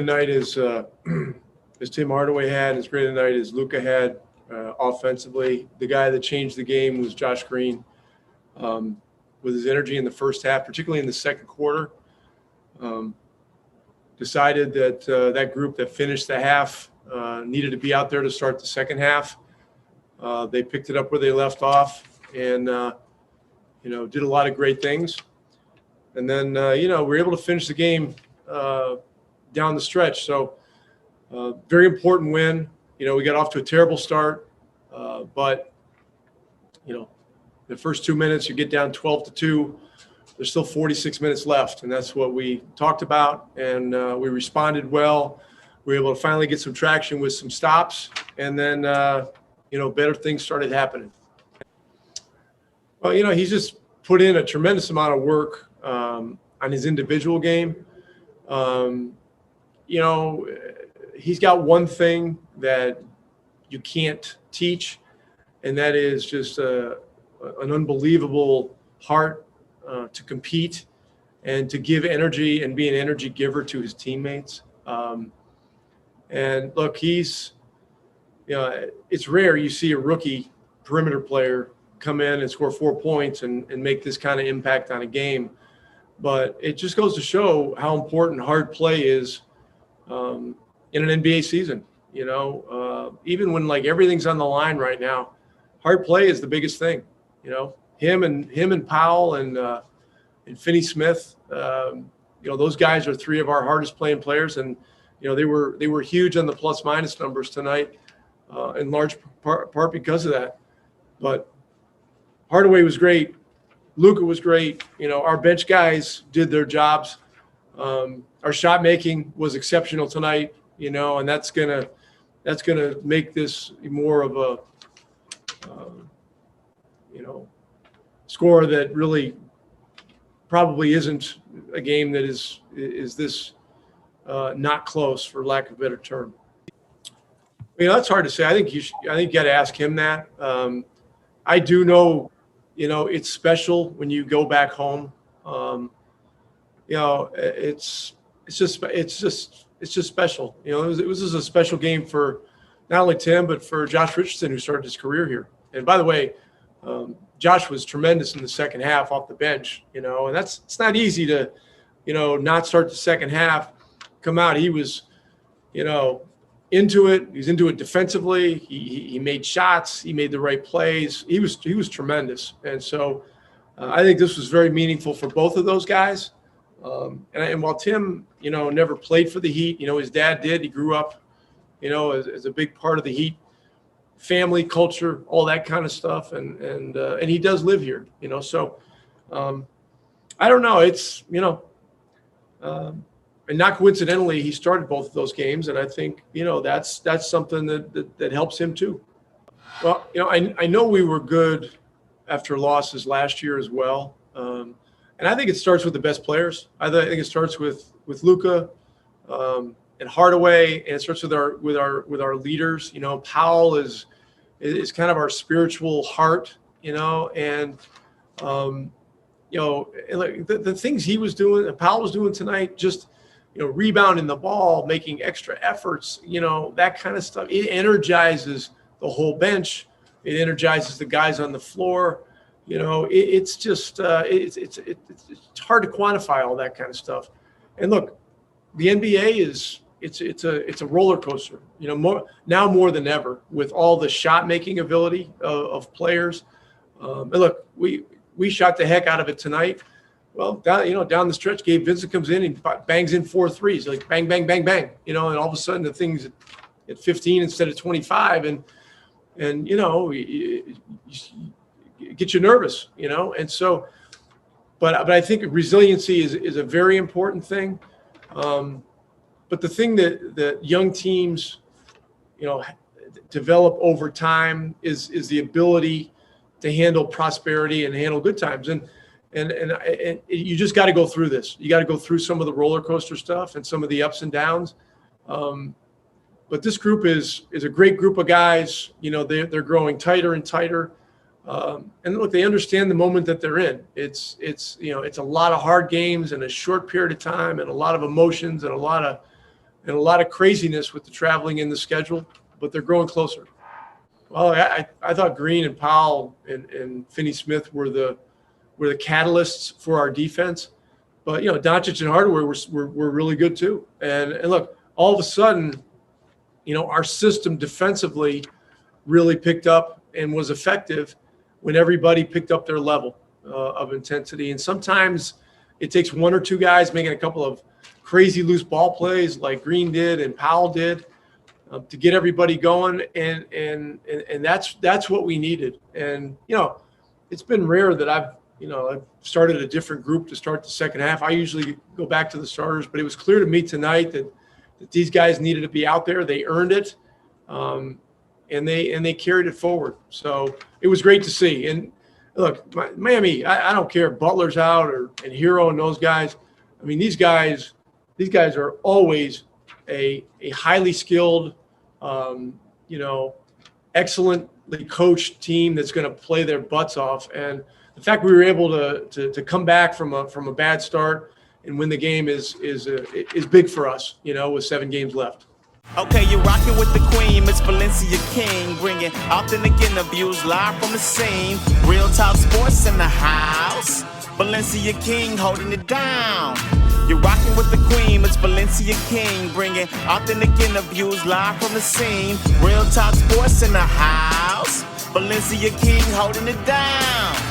Night is as Tim Hardaway had, as great a night as Luka had offensively. The guy that changed the game was Josh Green with his energy in the first half, particularly in the second quarter. Decided that that group that finished the half needed to be out there to start the second half. They picked it up where they left off and, did a lot of great things. And then, we were able to finish the game down the stretch. So very important win. We got off to a terrible start, but, the first 2 minutes, you get down 12-2. There's still 46 minutes left, and that's what we talked about, and we responded well. We were able to finally get some traction with some stops, and then, better things started happening. Well, he's just put in a tremendous amount of work on his individual game. He's got one thing that you can't teach, and that is just an unbelievable heart to compete and to give energy and be an energy giver to his teammates. And look, it's rare you see a rookie perimeter player come in and score 4 points and make this kind of impact on a game. But it just goes to show how important hard play is in an NBA season. Even when everything's on the line right now, hard play is the biggest thing. Him and Powell and Finney Smith. Those guys are three of our hardest playing players, and they were huge on the plus minus numbers tonight, in large part because of that. But Hardaway was great. Luka was great. Our bench guys did their jobs. Our shot making was exceptional tonight. And that's gonna make this more of a score that really probably isn't a game that is this not close, for lack of a better term. That's hard to say. I think you got to ask him that. I do know, it's special when you go back home. It's just special. It was just a special game for not only Tim, but for Josh Richardson, who started his career here. And by the way, Josh was tremendous in the second half off the bench, and it's not easy to, not start the second half, come out. He was, into it. He's into it defensively. He made shots. He made the right plays. He was tremendous. And so I think this was very meaningful for both of those guys. And while Tim, never played for the Heat, his dad did. He grew up, as a big part of the Heat family culture, all that kind of stuff, and he does live here, So I don't know. It's and not coincidentally, he started both of those games, and I think that's something that helps him too. Well, I know we were good after losses last year as well. And I think it starts with the best players. I think it starts with Luka and Hardaway, and it starts with our leaders. Powell is kind of our spiritual heart. And the things he was doing, Powell was doing tonight, just rebounding the ball, making extra efforts. That kind of stuff. It energizes the whole bench. It energizes the guys on the floor. It's just it's hard to quantify all that kind of stuff. And look, the NBA it's a roller coaster. More than ever, with all the shot making ability of players. And look, we shot the heck out of it tonight. Well, down the stretch, Gabe Vincent comes in and bangs in 4 threes, like bang, bang, bang, bang. And all of a sudden the thing's at 15 instead of 25, and get you nervous, and so, but I think resiliency is a very important thing. But the thing that young teams, develop over time is the ability to handle prosperity and handle good times. And you just got to go through this. You got to go through some of the roller coaster stuff and some of the ups and downs. But this group is a great group of guys. They're growing tighter and tighter. And look, they understand the moment that they're in. It's a lot of hard games in a short period of time, and a lot of emotions, and a lot and a lot of craziness with the traveling in the schedule, but they're growing closer. Well, I thought Green and Powell and Finney-Smith were the catalysts for our defense. But, Doncic and Hardaway were really good too. And look, all of a sudden, our system defensively really picked up and was effective when everybody picked up their level of intensity. And sometimes it takes one or two guys making a couple of crazy loose ball plays like Green did and Powell did to get everybody going. And that's what we needed. And, it's been rare that I've started a different group to start the second half. I usually go back to the starters, but it was clear to me tonight that these guys needed to be out there. They earned it, and they carried it forward. So it was great to see. And look, Miami, I don't care if Butler's out and Hero and those guys. I mean, these guys are always a highly skilled, excellently coached team that's going to play their butts off. And the fact we were able to come back from a bad start and win the game is big for us, with 7 games left. Okay, you're rocking with the queen, Miss Valencia King, bringing authentic interviews live from the scene. Real talk sports in the house. Valencia King holding it down. You're rocking with the queen, Miss Valencia King, bringing authentic interviews live from the scene. Real talk sports in the house. Valencia King holding it down.